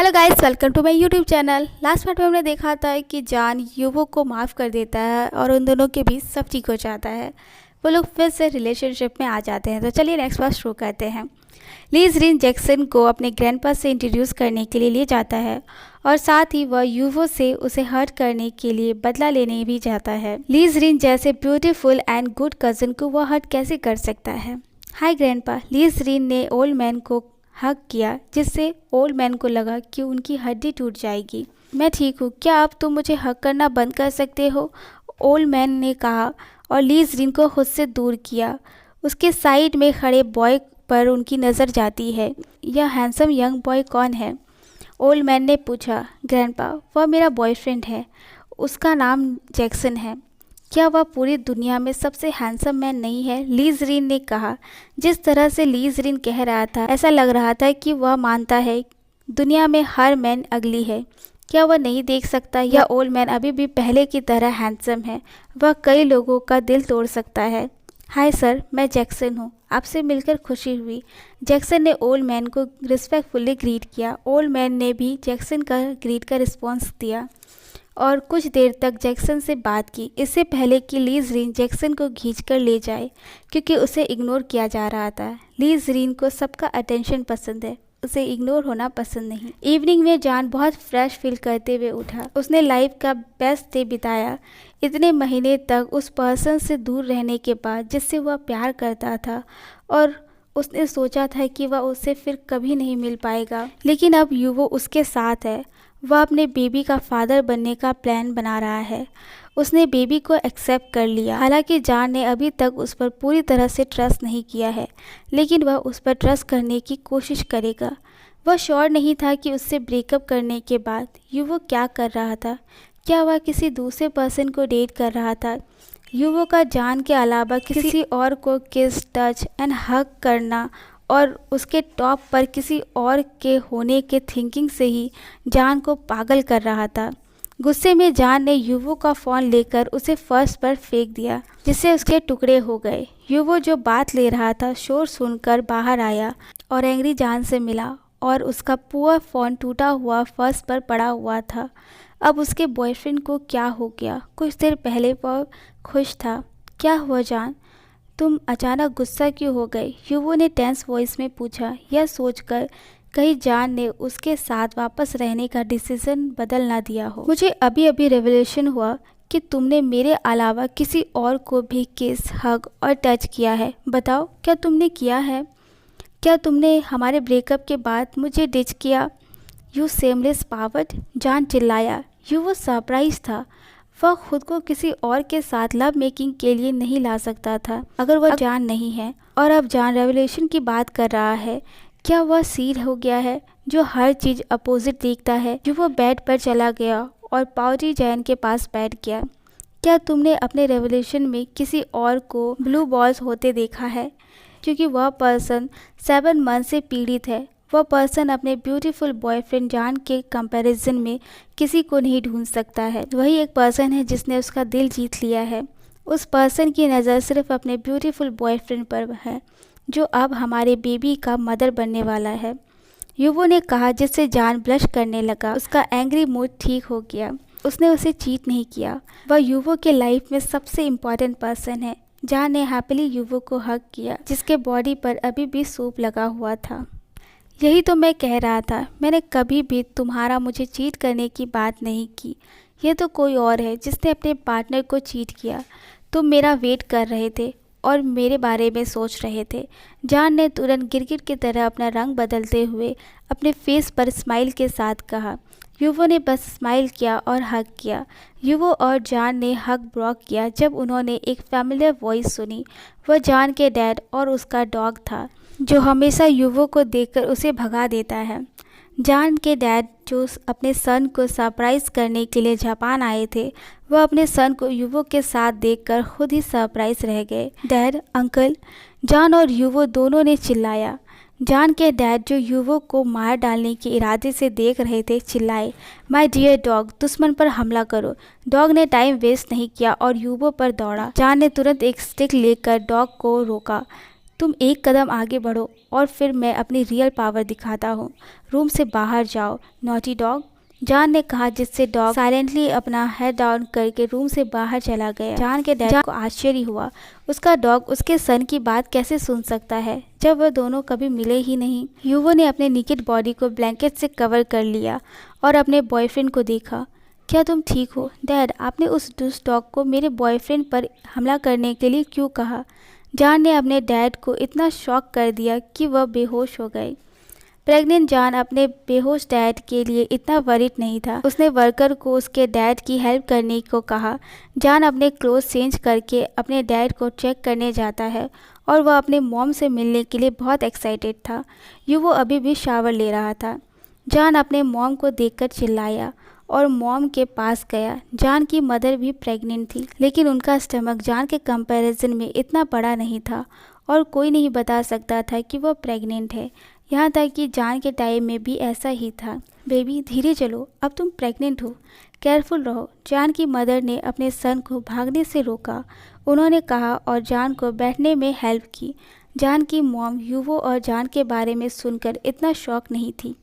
Hello guys, welcome to my YouTube channel. Last part में हमने देखा था कि जान युवो को माफ़ कर देता है और उन दोनों के बीच सब ठीक हो जाता है। वो लोग फिर से रिलेशनशिप में आ जाते हैं। तो चलिए नेक्स्ट पार्ट शुरू करते हैं। लीज रिन जैक्सन को अपने ग्रैंडपा से इंट्रोड्यूस करने के लिए ले जाता है और साथ ही वह युवो से उसे हर्ट करने के लिए बदला लेने भी जाता है। लीज रिन जैसे ब्यूटीफुल एंड गुड कज़न को वह हर्ट कैसे कर सकता है। हाय ग्रैंडपा। लीज रिन ने ओल्ड मैन को हक किया, जिससे ओल्ड मैन को लगा कि उनकी हड्डी टूट जाएगी। मैं ठीक हूँ, क्या अब तुम मुझे हक करना बंद कर सकते हो, ओल्ड मैन ने कहा और लीज रिन को खुद से दूर किया। उसके साइड में खड़े बॉय पर उनकी नज़र जाती है। यह हैंडसम यंग बॉय कौन है, ओल्ड मैन ने पूछा। ग्रैंडपा, वह मेरा बॉयफ्रेंड है, उसका नाम जैक्सन है। क्या वह पूरी दुनिया में सबसे हैंडसम मैन नहीं है, लीज रिन ने कहा। जिस तरह से लीज रिन कह रहा था, ऐसा लग रहा था कि वह मानता है दुनिया में हर मैन अगली है। क्या वह नहीं देख सकता यह ओल्ड मैन अभी भी पहले की तरह हैंडसम है। वह कई लोगों का दिल तोड़ सकता है। हाय सर, मैं जैक्सन हूँ, आपसे मिलकर खुशी हुई। जैक्सन ने ओल्ड मैन को रिस्पेक्टफुली ग्रीट किया। ओल्ड मैन ने भी जैक्सन का ग्रीट का रिस्पॉन्स दिया और कुछ देर तक जैक्सन से बात की, इससे पहले कि लीज रिन जैक्सन को खींचकर ले जाए, क्योंकि उसे इग्नोर किया जा रहा था। लीज रिन को सबका अटेंशन पसंद है, उसे इग्नोर होना पसंद नहीं। इवनिंग में जान बहुत फ्रेश फील करते हुए उठा। उसने लाइफ का बेस्ट डे बिताया, इतने महीने तक उस पर्सन से दूर रहने के बाद जिससे वह प्यार करता था, और उसने सोचा था कि वह उससे फिर कभी नहीं मिल पाएगा, लेकिन अब युवो उसके साथ है। वह अपने बेबी का फादर बनने का प्लान बना रहा है। उसने बेबी को एक्सेप्ट कर लिया। हालांकि जान ने अभी तक उस पर पूरी तरह से ट्रस्ट नहीं किया है, लेकिन वह उस पर ट्रस्ट करने की कोशिश करेगा। वह श्योर नहीं था कि उससे ब्रेकअप करने के बाद युवो क्या कर रहा था। क्या वह किसी दूसरे पर्सन को डेट कर रहा था। युवो का जान के अलावा किसी और को किस, टच एंड हग करना और उसके टॉप पर किसी और के होने के थिंकिंग से ही जान को पागल कर रहा था। गुस्से में जान ने युवो का फ़ोन लेकर उसे फर्श पर फेंक दिया, जिससे उसके टुकड़े हो गए। युवो जो बात ले रहा था शोर सुनकर बाहर आया और एंग्री जान से मिला, और उसका पूरा फ़ोन टूटा हुआ फर्श पर पड़ा हुआ था। अब उसके बॉयफ्रेंड को क्या हो गया। कुछ देर पहले वह खुश था। क्या हुआ जान, तुम अचानक गुस्सा क्यों हो गए, युवो ने टेंस वॉइस में पूछा, यह सोचकर कहीं जान ने उसके साथ वापस रहने का डिसीजन बदल ना दिया हो। मुझे अभी अभी रेवलेशन हुआ कि तुमने मेरे अलावा किसी और को भी किस, हग और टच किया है। बताओ, क्या तुमने किया है। क्या तुमने हमारे ब्रेकअप के बाद मुझे डिच किया। यू सेमलेस पावर्ड, जान चिल्लाया। युवो सरप्राइज था। वह खुद को किसी और के साथ लव मेकिंग के लिए नहीं ला सकता था अगर वह जान नहीं है। और अब जान रेवलेशन की बात कर रहा है। क्या वह सीड हो गया है जो हर चीज़ अपोजिट देखता है। जो वो बेड पर चला गया और पाउटी जैन के पास बैठ गया। क्या तुमने अपने रेवलेशन में किसी और को ब्लू बॉल्स होते देखा है, क्योंकि वह पर्सन 7 मंथ से पीड़ित है। वह पर्सन अपने ब्यूटीफुल बॉयफ्रेंड जान के कंपैरिजन में किसी को नहीं ढूंढ सकता है। वही एक पर्सन है जिसने उसका दिल जीत लिया है। उस पर्सन की नज़र सिर्फ अपने ब्यूटीफुल बॉयफ्रेंड पर है, जो अब हमारे बेबी का मदर बनने वाला है, युवो ने कहा, जिससे जान ब्लश करने लगा। उसका एंग्री मूड ठीक हो गया। उसने उसे चीट नहीं किया। वह युवो के लाइफ में सबसे इम्पॉर्टेंट पर्सन है। जान ने हैप्पीली युवो को हग किया, जिसके बॉडी पर अभी भी सूप लगा हुआ था। यही तो मैं कह रहा था, मैंने कभी भी तुम्हारा मुझे चीट करने की बात नहीं की। यह तो कोई और है जिसने अपने पार्टनर को चीट किया। तुम मेरा वेट कर रहे थे और मेरे बारे में सोच रहे थे। जान ने तुरंत गिरगिट की तरह अपना रंग बदलते हुए अपने फेस पर स्माइल के साथ कहा। युवो ने बस स्माइल किया और हग किया। युवो और जान ने हग ब्लॉक किया जब उन्होंने एक फैमिलियर वॉइस सुनी। वह जान के डैड और उसका डॉग था, जो हमेशा युवो को देखकर उसे भगा देता है। जान के डैड, जो अपने सन को सरप्राइज करने के लिए जापान आए थे, वह अपने सन को युवो के साथ देखकर खुद ही सरप्राइज रह गए। डैड, अंकल, जान और युवो दोनों ने चिल्लाया। जान के डैड, जो युवो को मार डालने के इरादे से देख रहे थे, चिल्लाए, माय डियर डॉग, दुश्मन पर हमला करो। डॉग ने टाइम वेस्ट नहीं किया और युवो पर दौड़ा। जान ने तुरंत एक स्टिक लेकर डॉग को रोका। तुम एक कदम आगे बढ़ो और फिर मैं अपनी रियल पावर दिखाता हूँ। रूम से बाहर जाओ, नॉटी डॉग, जॉन ने कहा, जिससे डॉग साइलेंटली अपना हेड डाउन करके रूम से बाहर चला गया। जॉन के डैड को आश्चर्य हुआ। उसका डॉग उसके सन की बात कैसे सुन सकता है जब वह दोनों कभी मिले ही नहीं। युवो ने अपने निकेट बॉडी को ब्लैंकेट से कवर कर लिया और अपने बॉयफ्रेंड को देखा। क्या तुम ठीक हो? डैड, आपने उस दुष्ट डॉग को मेरे बॉयफ्रेंड पर हमला करने के लिए क्यों कहा? जॉन ने अपने डैड को इतना शॉक कर दिया कि वह बेहोश हो गए। प्रेग्नेंट जॉन अपने बेहोश डैड के लिए इतना वरीड नहीं था। उसने वर्कर को उसके डैड की हेल्प करने को कहा। जॉन अपने क्लोथ चेंज करके अपने डैड को चेक करने जाता है और वह अपने मॉम से मिलने के लिए बहुत एक्साइटेड था। युवो अभी भी शावर ले रहा था। जॉन अपने मॉम को देखकर चिल्लाया और मॉम के पास गया। जॉन की मदर भी प्रेग्नेंट थी, लेकिन उनका स्टमक जॉन के कंपैरिजन में इतना बड़ा नहीं था और कोई नहीं बता सकता था कि वह प्रेग्नेंट है। यहाँ तक कि जॉन के टाइम में भी ऐसा ही था। बेबी, धीरे चलो, अब तुम प्रेग्नेंट हो, केयरफुल रहो। जॉन की मदर ने अपने सन को भागने से रोका, उन्होंने कहा, और जॉन को बैठने में हेल्प की। जॉन की मॉम युवो और जॉन के बारे में सुनकर इतना शॉक नहीं थी।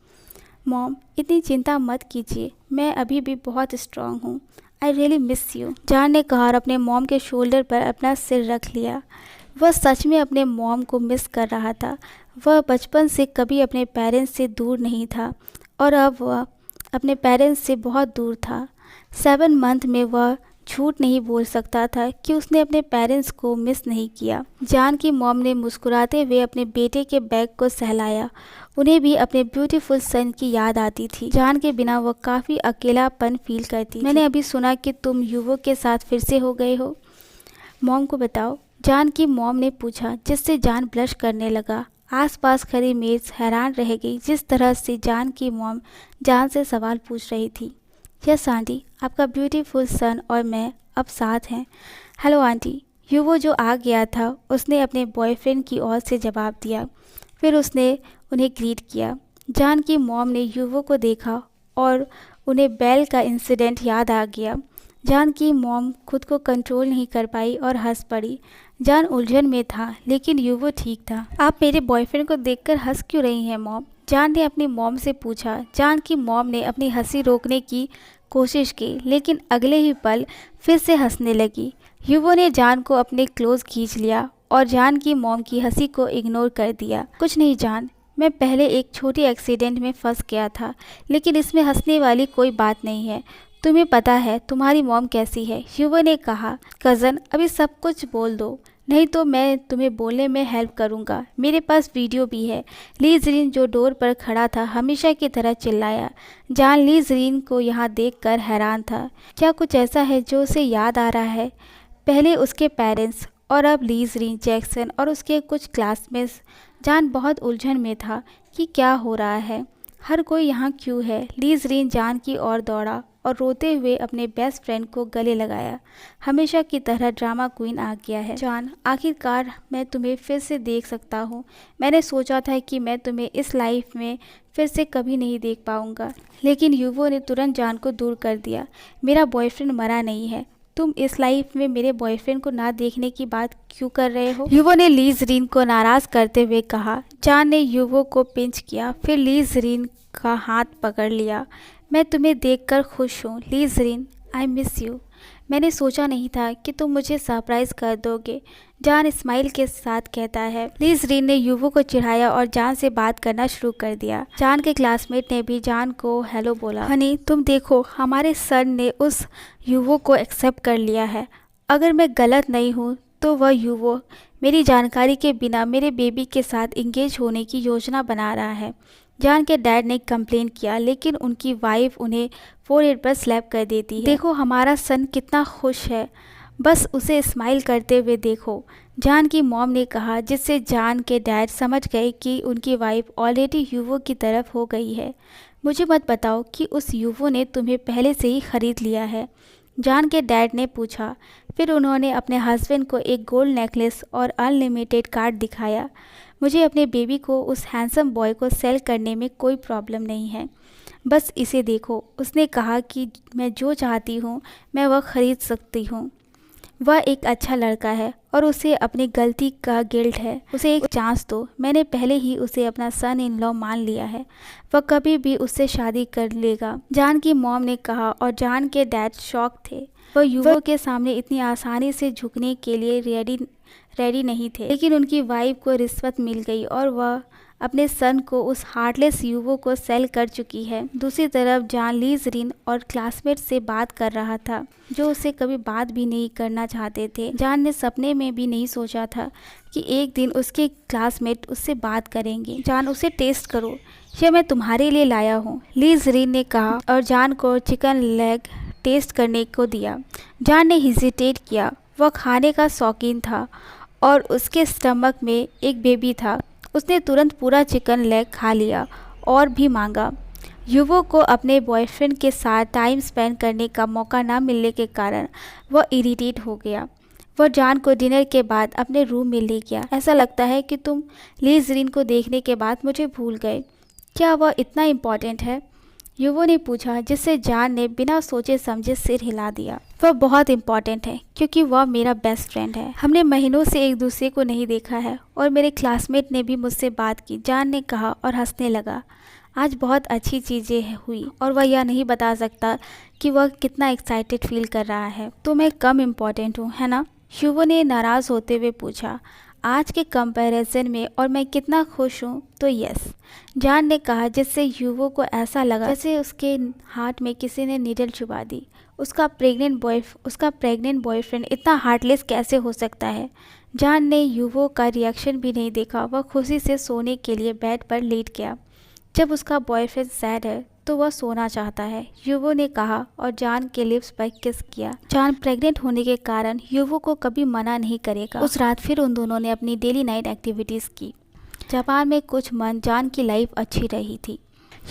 मॉम, इतनी चिंता मत कीजिए, मैं अभी भी बहुत स्ट्रांग हूँ। I really miss you, John ने कहा और अपने मॉम के शोल्डर पर अपना सिर रख लिया। वह सच में अपने मॉम को मिस कर रहा था। वह बचपन से कभी अपने पेरेंट्स से दूर नहीं था और अब वह अपने पेरेंट्स से बहुत दूर था। 7 मंथ में वह झूठ नहीं बोल सकता था कि उसने अपने पेरेंट्स को मिस नहीं किया। जॉन की मॉम ने मुस्कुराते हुए अपने बेटे के बैग को सहलाया। उन्हें भी अपने ब्यूटीफुल सन की याद आती थी। जॉन के बिना वह काफ़ी अकेलापन फील करती थी। मैंने अभी सुना कि तुम युवो के साथ फिर से हो गए हो, मॉम को बताओ, जॉन की मॉम ने पूछा, जिससे जॉन ब्लश करने लगा। आसपास खड़ी मेड्स हैरान रह गई जिस तरह से जॉन की मॉम जॉन से सवाल पूछ रही थी। यस आंटी, आपका ब्यूटीफुल सन और मैं अब साथ हैं। Hello aunty. युवो जो आ गया था उसने अपने बॉयफ्रेंड की ओर से जवाब दिया। फिर उसने उन्हें ग्रीट किया। जॉन की मॉम ने युवो को देखा और उन्हें बेल का इंसिडेंट याद आ गया। जॉन की मॉम खुद को कंट्रोल नहीं कर पाई और हंस पड़ी। जॉन उलझन में था, लेकिन युवो ठीक था। आप मेरे बॉयफ्रेंड को देखकर हंस क्यों रही हैं मॉम? जॉन ने अपनी मॉम से पूछा। जॉन की मॉम ने अपनी हंसी रोकने की कोशिश की, लेकिन अगले ही पल फिर से हंसने लगी। युवो ने जॉन को अपने क्लोज खींच लिया और जॉन की मॉम की हंसी को इग्नोर कर दिया। कुछ नहीं जॉन, मैं पहले एक छोटी एक्सीडेंट में फंस गया था, लेकिन इसमें हंसने वाली कोई बात नहीं है। तुम्हें पता है तुम्हारी मॉम कैसी है? युवो ने कहा। कज़न, अभी सब कुछ बोल दो, नहीं तो मैं तुम्हें बोलने में हेल्प करूंगा। मेरे पास वीडियो भी है। ली ज़रीन जो डोर पर खड़ा था हमेशा की तरह चिल्लाया। जॉन ली ज़रीन को यहाँ देखकर हैरान था। क्या कुछ ऐसा है जो उसे याद आ रहा है? पहले उसके पेरेंट्स और अब ली ज़रीन, जैक्सन और उसके कुछ क्लासमेट्स। जॉन बहुत उलझन में था कि क्या हो रहा है, हर कोई यहाँ क्यों है। ली ज़रीन जॉन की ओर दौड़ा और रोते हुए अपने बेस्ट फ्रेंड को गले लगाया। हमेशा की तरह ड्रामा क्वीन आ गया है। जॉन, आखिरकार मैं तुम्हें फिर से देख सकता हूँ। मैंने सोचा था कि मैं तुम्हें इस लाइफ में फिर से कभी नहीं देख पाऊँगा, लेकिन युवो ने तुरंत जॉन को दूर कर दिया। मेरा बॉयफ्रेंड मरा नहीं है। तुम इस लाइफ में मेरे बॉयफ्रेंड को ना देखने की बात क्यों कर रहे हो? युवो ने ली ज़रीन को नाराज़ करते हुए कहा। जॉन ने युवो को पिंच किया, फिर ली ज़रीन का हाथ पकड़ लिया। मैं तुम्हें देखकर खुश हूँ ली ज़रीन, आई मिस यू। मैंने सोचा नहीं था कि तुम मुझे सरप्राइज़ कर दोगे, जॉन स्माइल के साथ कहता है। ली ज़रीन ने युवो को चिढ़ाया और जॉन से बात करना शुरू कर दिया। जॉन के क्लासमेट ने भी जॉन को हेलो बोला। हनी, तुम देखो, हमारे सर ने उस युवो को एक्सेप्ट कर लिया है। अगर मैं गलत नहीं हूँ तो वह युवो मेरी जानकारी के बिना मेरे बेबी के साथ इंगेज होने की योजना बना रहा है। जॉन के डैड ने कंप्लेन किया, लेकिन उनकी वाइफ उन्हें फोरहेड पर स्लैप कर देती है। देखो हमारा सन कितना खुश है, बस उसे स्माइल करते हुए देखो, जॉन की मॉम ने कहा, जिससे जॉन के डैड समझ गए कि उनकी वाइफ ऑलरेडी युवो की तरफ हो गई है। मुझे मत बताओ कि उस युवो ने तुम्हें पहले से ही खरीद लिया है, जॉन के डैड ने पूछा। फिर उन्होंने अपने हस्बैंड को एक गोल्ड नेकलेस और अनलिमिटेड कार्ड दिखाया। मुझे अपने बेबी को उस हैंडसम बॉय को सेल करने में कोई प्रॉब्लम नहीं है, बस इसे देखो। उसने कहा कि मैं जो चाहती हूँ मैं वह खरीद सकती हूँ। वह एक अच्छा लड़का है और उसे अपनी गलती का गिल्ट है। उसे एक चांस दो। मैंने पहले ही उसे अपना सन इन लॉ मान लिया है। वह कभी भी उससे शादी कर लेगा, जान की मॉम ने कहा और जान के डैड शॉक थे। वह युवक के सामने इतनी आसानी से झुकने के लिए रेडी नहीं थे, लेकिन उनकी वाइफ को रिश्वत मिल गई और वह अपने सन को उस हार्टलेस युवक को सेल कर चुकी है। दूसरी तरफ जान ली जरीन और क्लासमेट से बात कर रहा था, जो उसे कभी बात भी नहीं करना चाहते थे। जान ने सपने में भी नहीं सोचा था कि एक दिन उसके क्लासमेट उससे बात करेंगे। जान, उसे टेस्ट करो, यह मैं तुम्हारे लिए लाया हूँ, ली जरीन ने कहा और जान को चिकन लेग टेस्ट करने को दिया। जान ने हेजिटेट किया। वह खाने का शौकीन था और उसके स्टमक में एक बेबी था। उसने तुरंत पूरा चिकन लेग खा लिया और भी मांगा। युवक को अपने बॉयफ्रेंड के साथ टाइम स्पेंड करने का मौका न मिलने के कारण वह इरिटेट हो गया। वह जान को डिनर के बाद अपने रूम में ले गया। ऐसा लगता है कि तुम ली जरीन को देखने के बाद मुझे भूल गए। क्या वह इतना इम्पोर्टेंट है? युवक ने पूछा, जिससे जान ने बिना सोचे समझे सिर हिला दिया। वह बहुत इम्पॉर्टेंट है क्योंकि वह मेरा बेस्ट फ्रेंड है। हमने महीनों से एक दूसरे को नहीं देखा है और मेरे क्लासमेट ने भी मुझसे बात की, जान ने कहा और हंसने लगा। आज बहुत अच्छी चीज़ें हुई और वह यह नहीं बता सकता कि वह कितना एक्साइटेड फील कर रहा है। तो मैं कम इम्पॉर्टेंट हूँ, है ना? युवक ने नाराज़ होते हुए पूछा। आज के कंपैरिजन में और मैं कितना खुश हूँ, तो यस, जान ने कहा, जिससे युवक को ऐसा लगा जैसे उसके हार्ट में किसी ने नीडल चुबा दी। उसका प्रेग्नेंट बॉयफ्रेंड इतना हार्टलेस कैसे हो सकता है? जान ने युवक का रिएक्शन भी नहीं देखा। वह खुशी से सोने के लिए बेड पर लेट गया। जब उसका बॉयफ्रेंड सैड है तो वह सोना चाहता है, युवक ने कहा और जान के लिप्स पर किस किया। जान प्रेग्नेंट होने के कारण युवक को कभी मना नहीं करेगा। उस रात फिर उन दोनों ने अपनी डेली नाइट एक्टिविटीज़ की। जापान में कुछ मंथ जान की लाइफ अच्छी रही थी।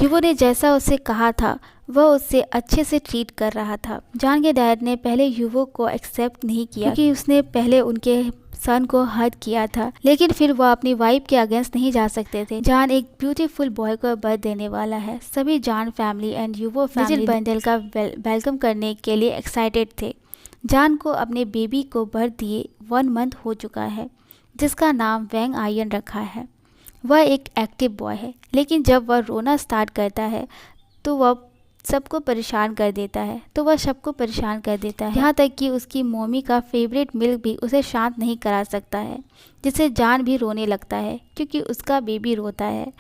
युवक ने जैसा उसे कहा था वह उससे अच्छे से ट्रीट कर रहा था। जान के डैड ने पहले युवक को एक्सेप्ट नहीं किया क्योंकि उसने पहले उनके सन को हर्ट किया था, लेकिन फिर वह अपनी वाइफ के अगेंस्ट नहीं जा सकते थे। जान एक ब्यूटीफुल बॉय को बर्थ देने वाला है। सभी जान फैमिली एंड युवक फैमिली बंडल का वेलकम करने के लिए एक्साइटेड थे। जान को अपने बेबी को बर्थ दिए 1 मंथ हो चुका है, जिसका नाम वैंग आयन रखा है। वह एक एक्टिव बॉय है, लेकिन जब वह रोना स्टार्ट करता है तो वह सबको परेशान कर देता है। यहाँ तक कि उसकी मम्मी का फेवरेट मिल्क भी उसे शांत नहीं करा सकता है, जिससे जान भी रोने लगता है क्योंकि उसका बेबी रोता है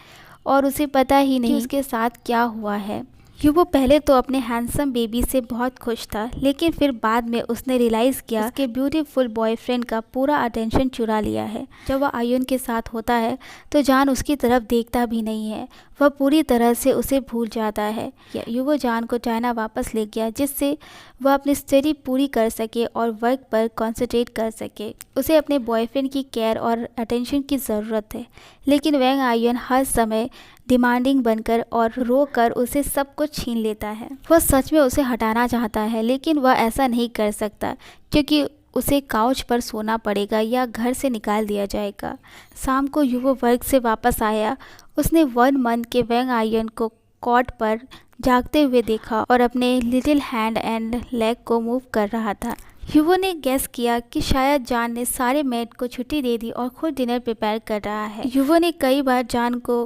और उसे पता ही नहीं उसके साथ क्या हुआ है। युवो पहले तो अपने हैंडसम बेबी से बहुत खुश था, लेकिन फिर बाद में उसने रियलाइज़ किया उसके ब्यूटीफुल बॉयफ्रेंड का पूरा अटेंशन चुरा लिया है। जब वह आयुन के साथ होता है तो जान उसकी तरफ देखता भी नहीं है, वह पूरी तरह से उसे भूल जाता है। युवो जान को चाइना वापस ले गया, जिससे वह अपनी स्टडी पूरी कर सके और वर्क पर कॉन्सेंट्रेट कर सके। उसे अपने बॉयफ्रेंड की केयर और अटेंशन की ज़रूरत है, लेकिन वैंग आयुन हर समय डिमांडिंग बनकर और रो कर उसे सब कुछ छीन लेता है। वह सच में उसे हटाना चाहता है, लेकिन वह ऐसा नहीं कर सकता क्योंकि उसे काउच पर सोना पड़ेगा या घर से निकाल दिया जाएगा। शाम को युवो वर्क से वापस आया। उसने 1 मंथ के वैंग आयन को कॉट पर जागते हुए देखा और अपने लिटिल हैंड एंड लेग को मूव कर रहा था। युवो ने गेस किया कि शायद जान ने सारे मेड को छुट्टी दे दी और खुद डिनर प्रिपेयर कर रहा है। युवो ने कई बार जान को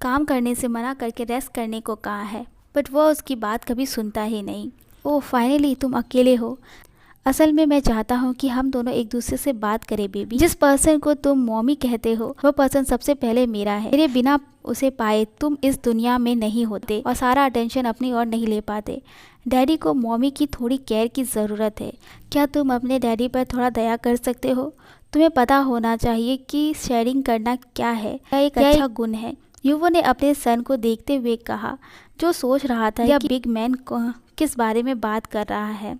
काम करने से मना करके रेस्ट करने को कहा है, बट वह उसकी बात कभी सुनता ही नहीं। ओह, फाइनली तुम अकेले हो। असल में मैं चाहता हूँ कि हम दोनों एक दूसरे से बात करें बेबी। जिस पर्सन को तुम मॉमी कहते हो वह पर्सन सबसे पहले मेरा है। मेरे बिना उसे पाए तुम इस दुनिया में नहीं होते और सारा अटेंशन अपनी ओर नहीं ले पाते। डैडी को मॉमी की थोड़ी केयर की ज़रूरत है। क्या तुम अपने डैडी पर थोड़ा दया कर सकते हो? तुम्हें पता होना चाहिए कि शेयरिंग करना क्या है, यह एक अच्छा गुण है। युवो ने अपने सन को देखते हुए कहा, जो सोच रहा था यह बिग मैन किस बारे में बात कर रहा है।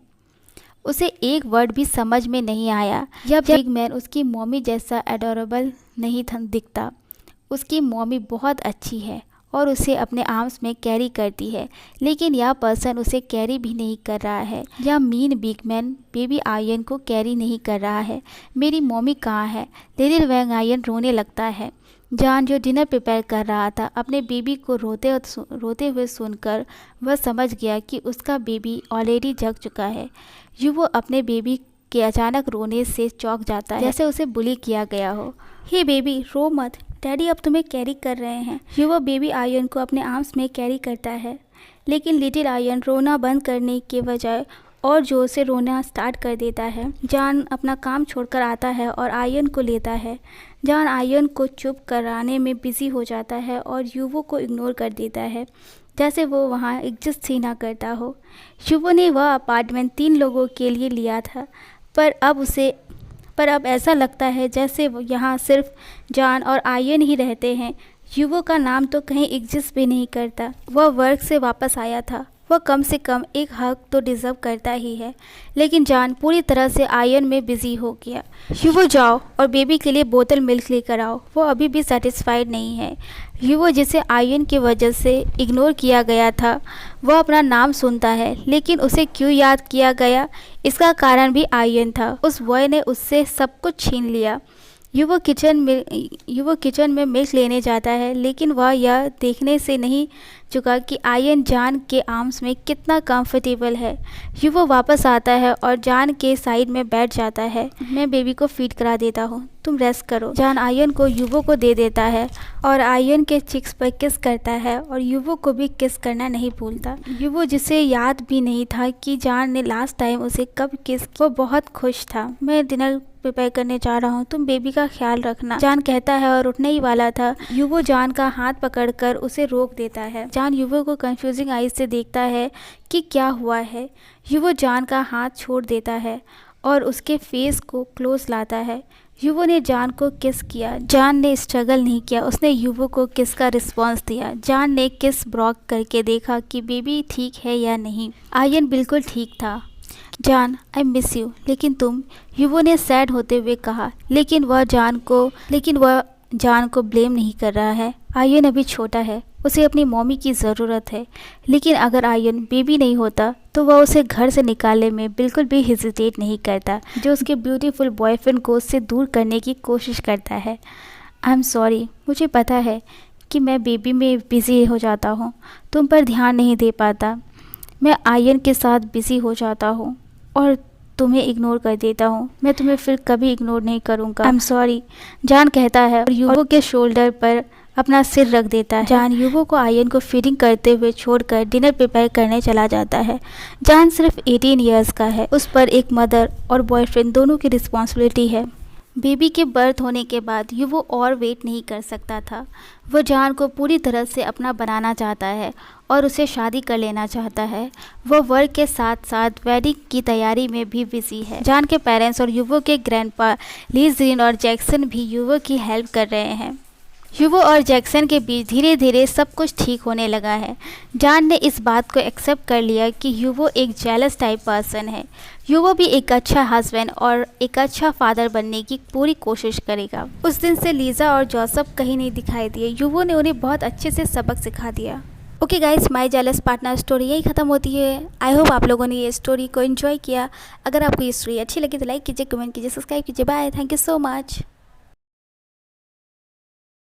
उसे एक वर्ड भी समझ में नहीं आया। यह बिग मैन उसकी मॉमी जैसा एडोरेबल नहीं दिखता। उसकी मॉमी बहुत अच्छी है और उसे अपने आर्म्स में कैरी करती है, लेकिन यह पर्सन उसे कैरी भी नहीं कर रहा है। यह mean big man baby ion को कैरी नहीं कर रहा है। मेरी मॉमी कहाँ है? लिटिल वैंग आयन रोने लगता है। जान जो डिनर प्रिपेयर कर रहा था, अपने बेबी को रोते हुए सुनकर वह समझ गया कि उसका बेबी ऑलरेडी जग चुका है। युवो अपने बेबी के अचानक रोने से चौंक जाता है, जैसे उसे बुली किया गया हो। हे बेबी, रो मत, डैडी अब तुम्हें कैरी कर रहे हैं। युवक बेबी आर्यन को अपने आर्म्स में कैरी करता है, लेकिन लिटिल आर्यन रोना बंद करने के बजाय और जोर से रोना स्टार्ट कर देता है। जॉन अपना काम छोड़कर आता है और आर्यन को लेता है। जॉन आर्यन को चुप कराने में बिजी हो जाता है और युवो को इग्नोर कर देता है, जैसे वो वहाँ एग्जिस्ट ही ना करता हो। युवो ने वह अपार्टमेंट 3 लोगों के लिए लिया था, पर अब ऐसा लगता है जैसे यहाँ सिर्फ जॉन और आर्यन ही रहते हैं। युवो का नाम तो कहीं एग्जिस्ट भी नहीं करता। वह वर्क से वापस आया था, वह कम से कम एक हक तो डिज़र्व करता ही है, लेकिन जॉन पूरी तरह से आर्यन में बिजी हो गया। युवो, जाओ और बेबी के लिए बोतल मिल्क लेकर आओ। वो अभी भी सेटिस्फाइड नहीं है। युवो, जिसे आर्यन की वजह से इग्नोर किया गया था, वह अपना नाम सुनता है, लेकिन उसे क्यों याद किया गया, इसका कारण भी आर्यन था। उस बॉय ने उससे सब कुछ छीन लिया। युवो किचन में मिल्क लेने जाता है, लेकिन वह यह देखने से नहीं चुका कि आर्यन जॉन के आर्म्स में कितना कंफर्टेबल है। युवो वापस आता है और जॉन के साइड में बैठ जाता है। मैं बेबी को फीड करा देता हूँ, तुम रेस्ट करो। जॉन आर्यन को युवो को दे देता है और आर्यन के चिक्स पर किस करता है और युवो को भी किस करना नहीं भूलता। युवो, जिसे याद भी नहीं था कि जॉन ने लास्ट टाइम उसे कब किस, वो बहुत खुश था। मैं डिनर प्रिपेयर करने जा रहा हूँ, तुम बेबी का ख्याल रखना, जॉन कहता है और उठने ही वाला था। युवो जॉन का हाथ पकड़कर उसे रोक देता है। जॉन युवो को कंफ्यूजिंग आईज से देखता है कि क्या हुआ है। युवो जॉन का हाथ छोड़ देता है और उसके फेस को क्लोज लाता है। युवो ने जॉन को किस किया। जॉन ने स्ट्रगल नहीं किया, उसने युवो को किस का रिस्पॉन्स दिया। जॉन ने किस ब्लॉक करके देखा कि बेबी ठीक है या नहीं। आर्यन बिल्कुल ठीक था। जॉन, आई मिस यू, लेकिन तुम, युवो ने सैड होते हुए कहा, लेकिन वह जॉन को ब्लेम नहीं कर रहा है। आर्यन अभी छोटा है, उसे अपनी मम्मी की ज़रूरत है, लेकिन अगर आर्यन बेबी नहीं होता तो वह उसे घर से निकालने में बिल्कुल भी हेजिटेट नहीं करता, जो उसके ब्यूटीफुल बॉयफ्रेंड को उससे दूर करने की कोशिश करता है। आई एम सॉरी, मुझे पता है कि मैं बेबी में बिज़ी हो जाता हूँ, तुम पर ध्यान नहीं दे पाता। मैं आर्यन के साथ बिज़ी हो जाता हूँ और तुम्हें इग्नोर कर देता हूँ। मैं तुम्हें फिर कभी इग्नोर नहीं करूँगा। आई एम सॉरी, जॉन कहता है और युवो के शोल्डर पर अपना सिर रख देता है। जॉन युवो को आर्यन को फीडिंग करते हुए छोड़कर डिनर प्रिपेयर करने चला जाता है। जॉन सिर्फ 18 ईयर्स का है, उस पर एक मदर और बॉयफ्रेंड दोनों की रिस्पॉन्सिबिलिटी है। बेबी के बर्थ होने के बाद युवो और वेट नहीं कर सकता था। वो जॉन को पूरी तरह से अपना बनाना चाहता है और उसे शादी कर लेना चाहता है। वो वर्क के साथ साथ वेडिंग की तैयारी में भी बिजी है। जॉन के पेरेंट्स और युवो के ग्रैंडपा लीज ग्रीन और जैक्सन भी युवो की हेल्प कर रहे हैं। युवो और जैक्सन के बीच धीरे धीरे सब कुछ ठीक होने लगा है। जॉन ने इस बात को एक्सेप्ट कर लिया कि युवो एक जेलस टाइप पर्सन है। युवो भी एक अच्छा हस्बैंड और एक अच्छा फादर बनने की पूरी कोशिश करेगा। उस दिन से लीजा और जोसेफ कहीं नहीं दिखाई दिए। युवो ने उन्हें बहुत अच्छे से सबक सिखा दिया। Okay guys, my jealous partner story यही ख़त्म होती है। आई होप आप लोगों ने ये स्टोरी को एंजॉय किया। अगर आपको ये स्टोरी अच्छी लगी तो लाइक कीजिए, कमेंट कीजिए, सब्सक्राइब कीजिए। Bye, thank you so much.